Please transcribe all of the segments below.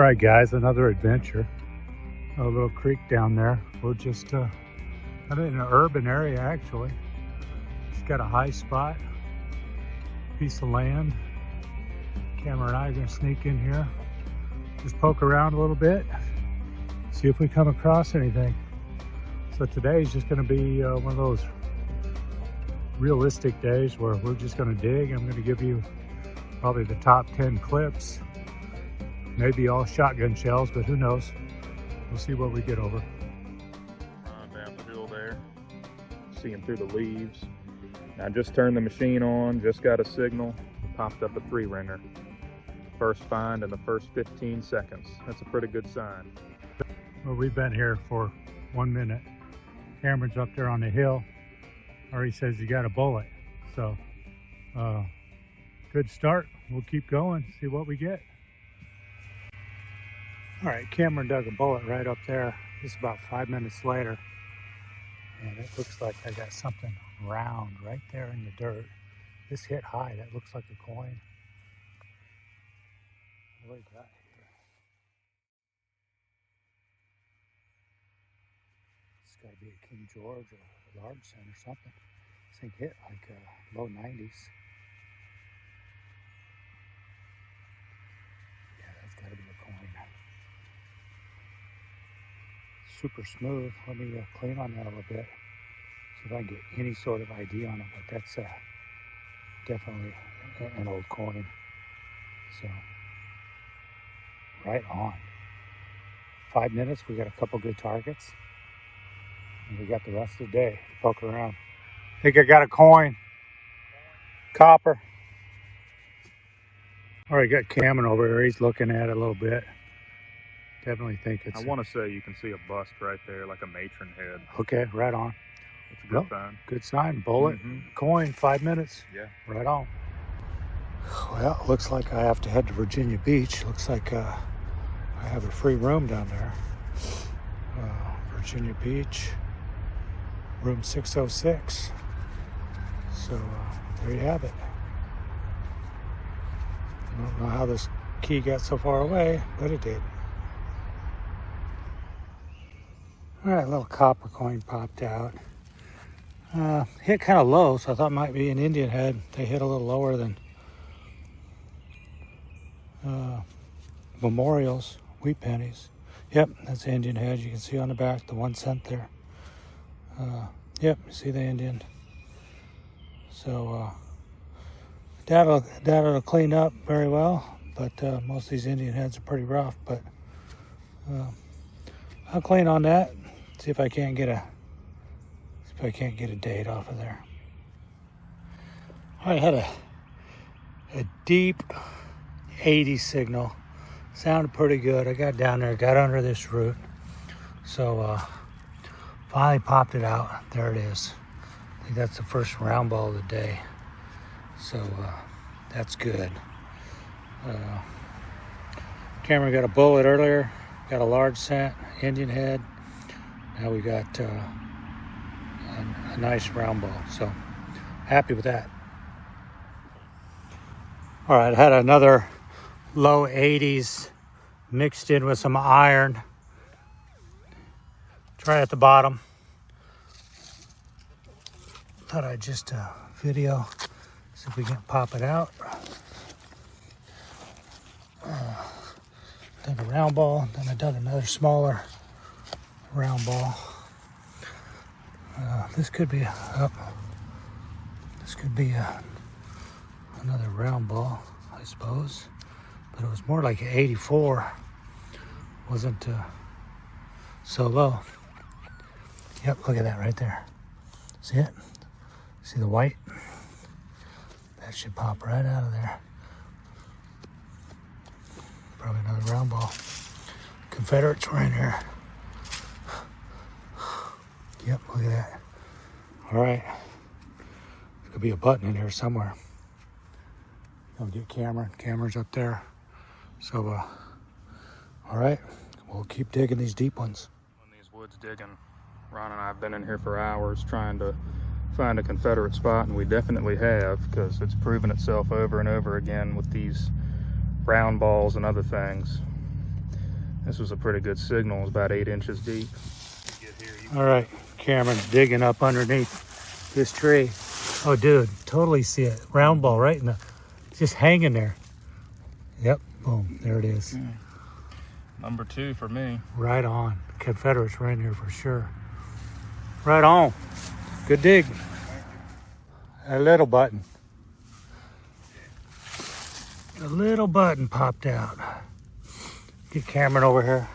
right, guys, another adventure. A little creek down there. We're just I'm in an urban area, actually. It's got a high spot, piece of land. Camera and I are gonna sneak in here, just poke around a little bit, see if we come across anything. So today is just gonna be one of those realistic days where we're just gonna dig. I'm gonna give you probably the top 10 clips. Maybe all shotgun shells, but who knows? We'll see what we get over. Down the hill there, seeing through the leaves. I just turned the machine on, just got a signal, popped up a 3-ringer. First find in the first 15 seconds. That's a pretty good sign. Well, we've been here for 1 minute. Cameron's up there on the hill. Already says you got a bullet. So, good start. We'll keep going, see what we get. All right, Cameron dug a bullet right up there. This is about 5 minutes later. And it looks like I got something round right there in the dirt. This hit high, that looks like a coin. What do we got here? It's gotta be a King George or a large cent or something. This thing hit like low 90s. Yeah, that's gotta be a coin. Super smooth. Let me clean on that a little bit, see if I can get any sort of ID on it, but that's definitely an old coin. So, right on. 5 minutes, we got a couple good targets, and we got the rest of the day to poke around. I think I got a coin. Copper. All right, got Cameron over here. He's looking at it a little bit. Definitely think it's... I want to say you can see a bust right there, like a matron head. Okay, right on. That's a good sign. Good sign. Bullet, coin, 5 minutes. Yeah. Right on. Well, looks like I have to head to Virginia Beach. Looks like I have a free room down there. Virginia Beach, room 606. So there you have it. I don't know how this key got so far away, but it did. All right, a little copper coin popped out. Hit kind of low, so I thought it might be an Indian head. They hit a little lower than memorials, wheat pennies. Yep, that's the Indian head. You can see on the back the 1 cent there. Yep, you see the Indian. So that'll clean up very well, but most of these Indian heads are pretty rough. But I'll clean on that. See if I can't get a date off of there. I had a deep 80 signal. Sounded pretty good. I got down there, got under this root. So finally popped it out. There it is. I think that's the first round ball of the day. So that's good. Cameron got a bullet earlier. Got a large cent, Indian head. Now we got a nice round ball, so happy with that. All right, I had another low 80s mixed in with some iron. Try at the bottom. Thought I'd just video, see if we can pop it out. Dug a round ball, then I dug another smaller round ball. This could be another round ball, I suppose, but it was more like an 84. Wasn't so low. Yep, look at that right there. See it? See the white? That should pop right out of there. Probably another round ball. Confederates were in here. Yep, look at that. All right. There could be a button in here somewhere. I'll get Cameron. Cameron's up there. So, all right. We'll keep digging these deep ones. In these woods digging, Ron and I have been in here for hours trying to find a Confederate spot, and we definitely have, because it's proven itself over and over again with these round balls and other things. This was a pretty good signal. It was about 8 inches deep. All right, Cameron's digging up underneath this tree. Oh, dude, totally see it. Round ball right in the, just hanging there. Yep, boom, there it is. Yeah. Number 2 for me. Right on. Confederates were in here for sure. Right on. Good dig. A little button. A little button popped out. Get Cameron over here.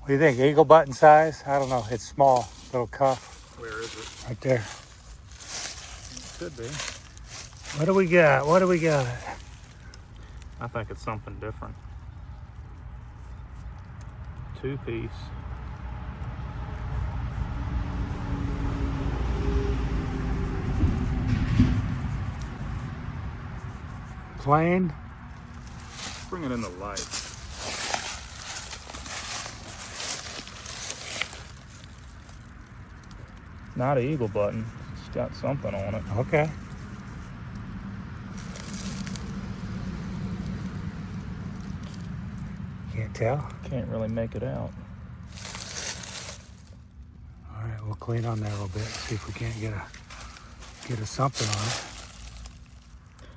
What do you think? Eagle button size? I don't know. It's small. Little cuff. Where is it? Right there. It could be. What do we got? What do we got? I think it's something different. 2-piece. Plain. Bring it in the light. Not an eagle button. It's got something on it. Okay. Can't tell. Can't really make it out. All right, we'll clean on that a little bit. See if we can't get a something on it.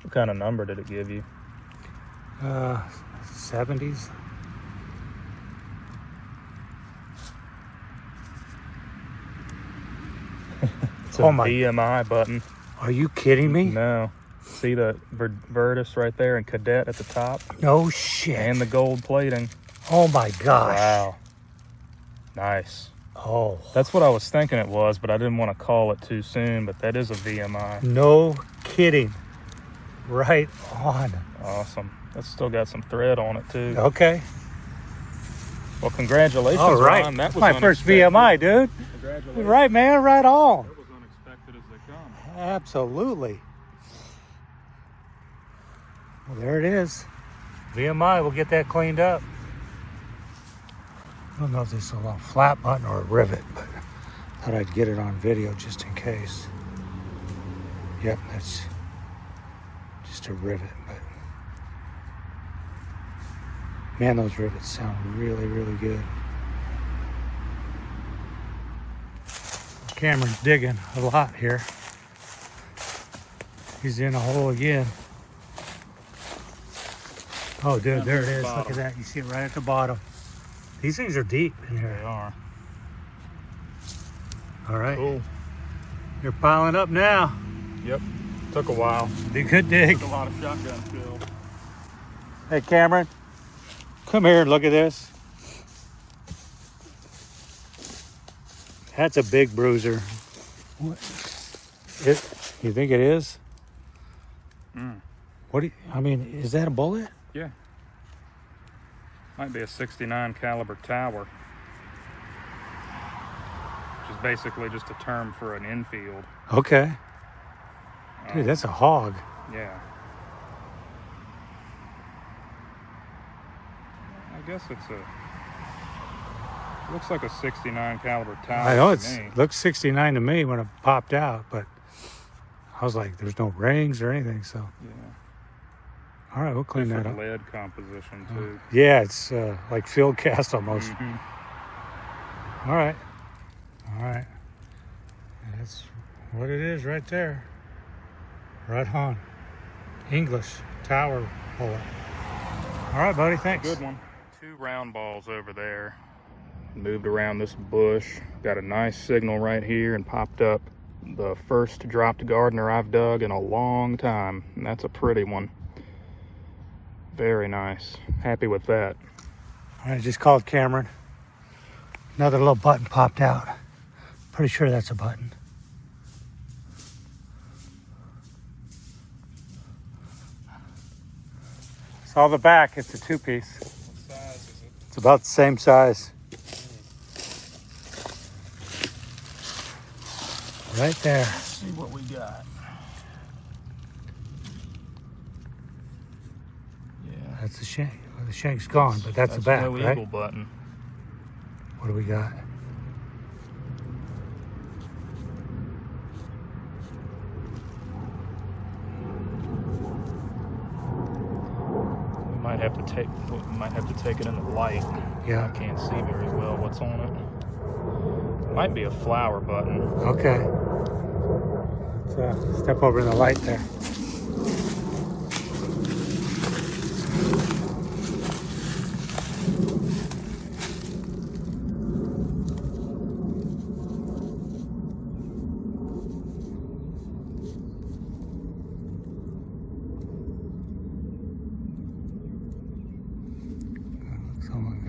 What kind of number did it give you? 70s. It's a VMI button. Are you kidding me? No. See the Virtus right there and Cadet at the top? No shit. And the gold plating. Oh my gosh. Wow. Nice. Oh. That's what I was thinking it was, but I didn't want to call it too soon, but that is a VMI. No kidding. Right on. Awesome. That's still got some thread on it too. Okay. Well, congratulations, all right. Ron. That was my first VMI, dude. Congratulations. Right, man. Right on. That was unexpected as they come. Absolutely. Well, there it is. VMI. We'll get that cleaned up. I don't know if this is a flat button or a rivet, but thought I'd get it on video just in case. Yep, that's just a rivet, but man, those rivets sound really, really good. Cameron's digging a lot here. He's in a hole again. Oh, dude, there it is. Look at that. You see it right at the bottom. These things are deep in here. They are. All right. Cool. You're piling up now. Yep. Took a while. Be good dig. Took a lot of shotgun skill. Hey, Cameron, come here and look at this. That's a big bruiser. What? You think it is? What do you, I mean, is that a bullet? Yeah. Might be a 69 caliber tower. Which is basically just a term for an infield. Okay. Dude, that's a hog. Yeah. I guess it's looks like a 69 caliber tower. I know it looks 69 to me when it popped out, but I was like, there's no rings or anything, so. Yeah. All right, we'll clean that up. Lead composition too. Yeah, it's like field cast almost. All right. All right. That's what it is right there. Right on. English tower bullet. All right, buddy, thanks. Good one. 2 round balls over there. Moved around this bush. Got a nice signal right here and popped up the first dropped Gardner I've dug in a long time. And that's a pretty one. Very nice. Happy with that. All right, just called Cameron. Another little button popped out. Pretty sure that's a button. Saw the back. It's a 2-piece. What size is it? It's about the same size. Right there. Let's see what we got. Yeah. That's the shank. Well, the shank's gone, but that's the back, no right? eagle button. What do we got? We might have to take it in the light. Yeah. I can't see very well what's on it. Might be a flower button. Okay. Let's step over in the light there.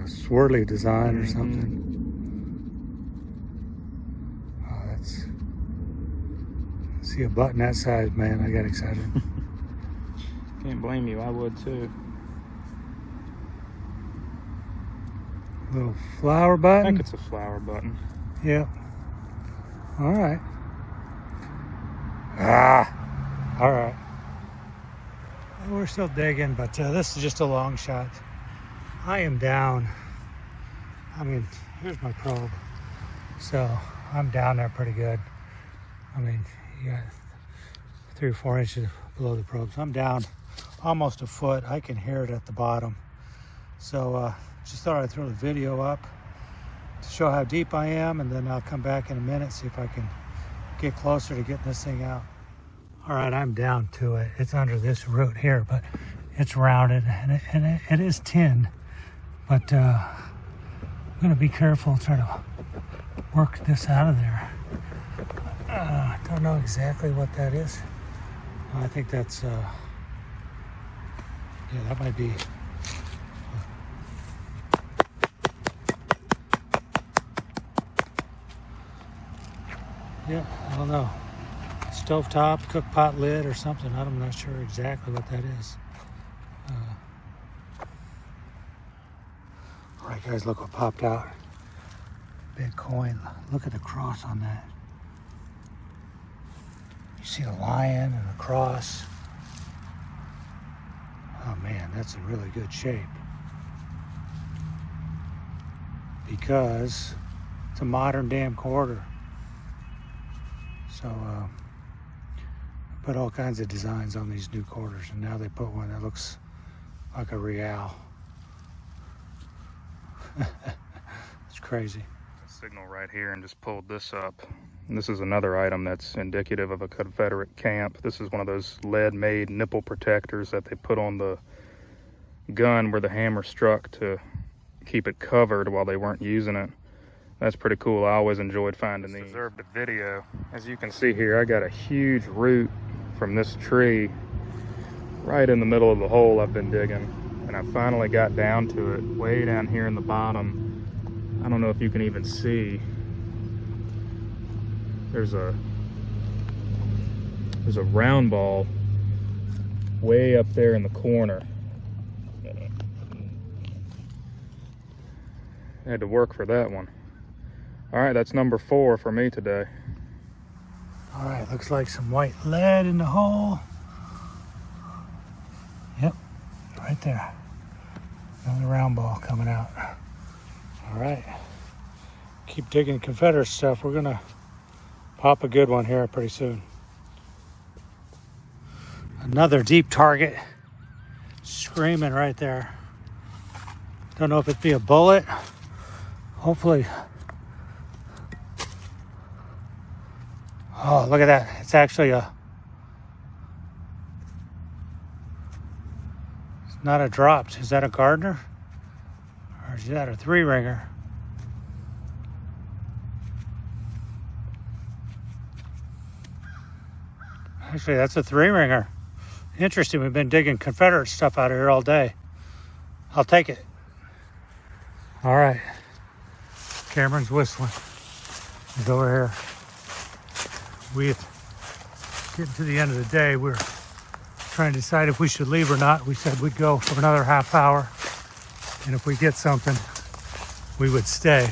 Swirly design or something. Oh, that's, see a button that size, man, I got excited. Can't blame you, I would too. Little flower button? I think it's a flower button. Yeah. All right. Ah, all right. We're still digging, but this is just a long shot. I am down. I mean, here's my probe. So I'm down there pretty good. I mean, you got 3 or 4 inches below the probe. So I'm down almost a foot. I can hear it at the bottom. So just thought I'd throw the video up to show how deep I am, and then I'll come back in a minute, see if I can get closer to getting this thing out. All right, I'm down to it. It's under this root here, but it's rounded and it is tinned. But I'm gonna be careful, try to work this out of there. I don't know exactly what that is. I think that's, yeah, that might be. Yeah, I don't know. Stovetop, cookpot lid or something. I'm not sure exactly what that is. All right, guys, look what popped out. Big coin. Look at the cross on that. You see a lion and a cross. Oh man, that's in really good shape. Because it's a modern damn quarter. So put all kinds of designs on these new quarters, and now they put one that looks like a real. It's crazy. Signal right here and just pulled this up. And this is another item that's indicative of a Confederate camp. This is one of those lead-made nipple protectors that they put on the gun where the hammer struck to keep it covered while they weren't using it. That's pretty cool. I always enjoyed finding these. Deserved a video. As you can see here, I got a huge root from this tree right in the middle of the hole I've been digging. And I finally got down to it, way down here in the bottom. I don't know if you can even see. There's a round ball way up there in the corner. I had to work for that one. All right, that's number 4 for me today. All right, looks like some white lead in the hole. Yep, right there. Another round ball coming out. All right, keep digging Confederate stuff. We're gonna pop a good one here pretty soon. Another deep target, screaming right there. Don't know if it'd be a bullet. Hopefully. Oh, look at that. It's actually it's not a dropped. Is that a Gardner? Or is that a 3-ringer? Actually, that's a 3-ringer. Interesting. We've been digging Confederate stuff out of here all day. I'll take it. All right. Cameron's whistling. He's over here. We're getting to the end of the day. We're trying to decide if we should leave or not. We said we'd go for another half hour. And if we get something, we would stay.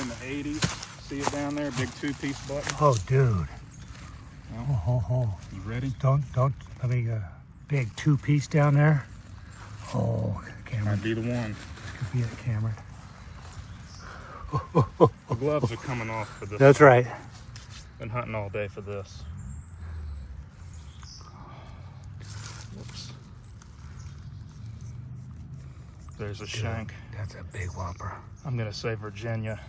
In the 80s, see it down there, big 2-piece button. Oh, dude. No? Oh. You ready? Don't. Let me big 2-piece down there. Oh, Cameron. Might be the one. Could be it, Cameron. The gloves are coming off for this. That's right. Been hunting all day for this. Whoops. There's a shank. That's a big whopper. I'm gonna say Virginia.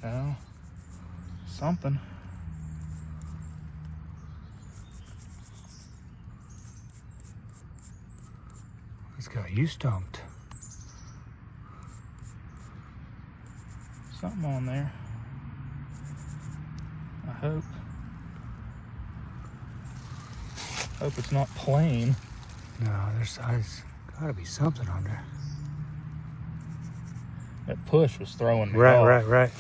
Well, something. It's got you stumped. Something on there. I hope. Hope it's not plain. No, there's gotta be something on there. That push was throwing me Right, off. right.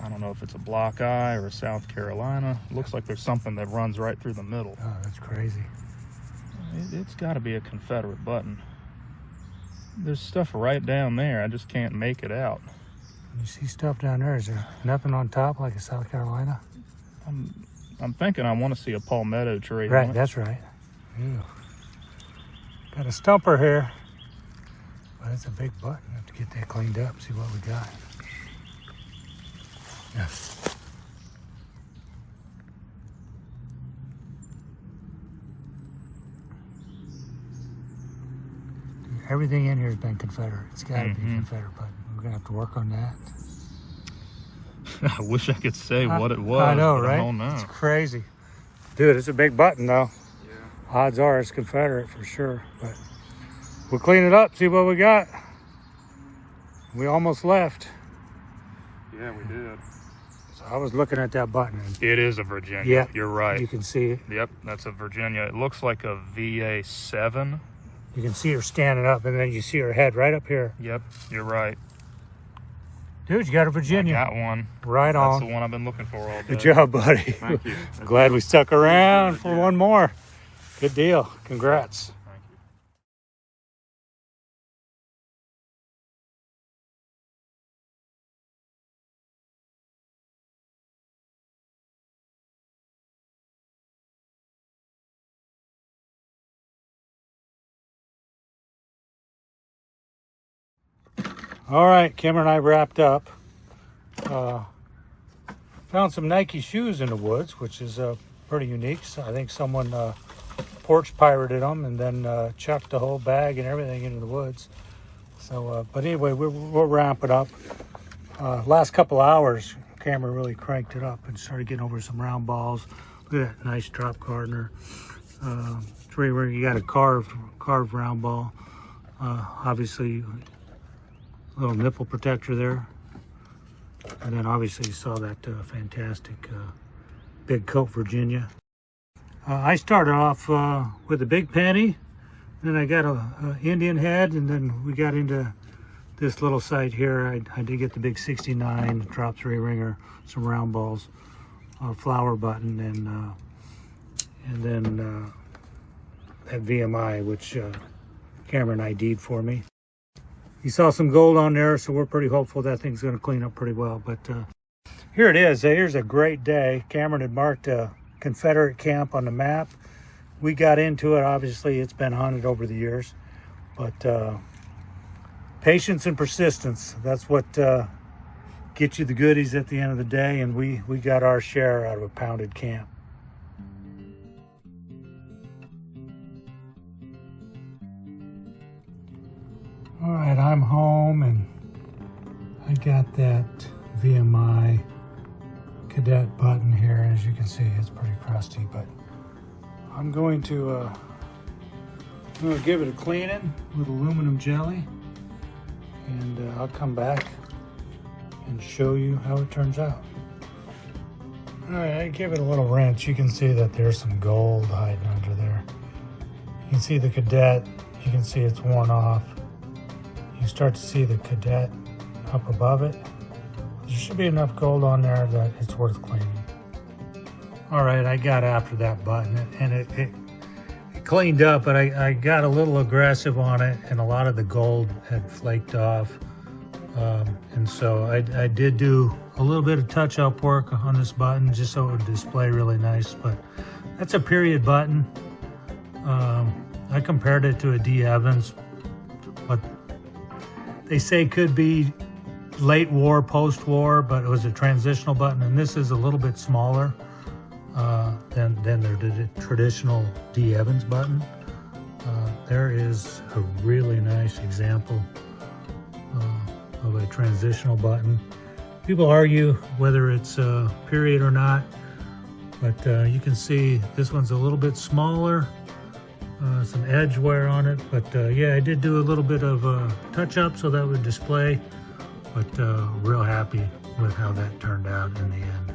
I don't know if it's a block eye or a South Carolina. It looks like there's something that runs right through the middle. Oh, that's crazy. It's got to be a Confederate button. There's stuff right down there. I just can't make it out. You see stuff down there. Is there nothing on top like a South Carolina? I'm thinking I want to see a palmetto tree. Right, that's right. Ew. Got a stumper here. But it's a big button. I have to get that cleaned up, see what we got. Yeah. Everything in here has been Confederate. It's got to be Confederate button. We're going to have to work on that. I wish I could say what it was. I know, but right? I don't know. It's crazy. Dude, it's a big button, though. Yeah. Odds are it's Confederate for sure. But we'll clean it up, see what we got. We almost left. Yeah, we did. So I was looking at that button. And It is a Virginia. yeah, You're right. You can see it. Yep, that's a Virginia. It looks like a VA7. You can see her standing up, and then you see her head right up here. Yep, you're right. Dude, you got a Virginia. I got one. Right That's on. the one I've been looking for all day. Good job, buddy. Thank you. Glad we stuck around for one more. Good deal. Congrats. Thank you. All right, Cameron and I wrapped up. Found some Nike shoes in the woods, which is pretty unique. So I think someone porch pirated them and then chucked the whole bag and everything into the woods. So, but anyway, we'll wrap it up. Last couple hours, Cameron really cranked it up and started getting over some round balls. Look at that nice drop gardener. Tree where you got a carved round ball. Obviously, little nipple protector there. And then obviously you saw that fantastic big coat Virginia. I started off with a big penny, then I got a Indian head, and then we got into this little site here. I did get the big 69 drop 3 ringer, some round balls, flower button, and then that VMI, which Cameron ID'd for me. You saw some gold on there, so we're pretty hopeful that thing's going to clean up pretty well. But here it is. Here's a great day. Cameron had marked a Confederate camp on the map. We got into it. Obviously, it's been hunted over the years. But patience and persistence, that's what gets you the goodies at the end of the day. And we got our share out of a pounded camp. All right, I'm home and I got that VMI cadet button here. As you can see, it's pretty crusty, but I'm going to give it a cleaning with aluminum jelly, and I'll come back and show you how it turns out. All right, I give it a little rinse. You can see that there's some gold hiding under there. You can see the cadet. You can see it's worn off. You start to see the cadet up above it. There should be enough gold on there that it's worth cleaning. All right, I got after that button, and it cleaned up, but I got a little aggressive on it, and a lot of the gold had flaked off. And so I did do a little bit of touch-up work on this button just so it would display really nice, but that's a period button. I compared it to a D. Evans what they say could be late war, post-war, but it was a transitional button, and this is a little bit smaller than their traditional D. Evans button. There is a really nice example of a transitional button. People argue whether it's period or not, but you can see this one's a little bit smaller, some edge wear on it, but yeah, I did do a little bit of touch-up so that would display, but real happy with how that turned out in the end.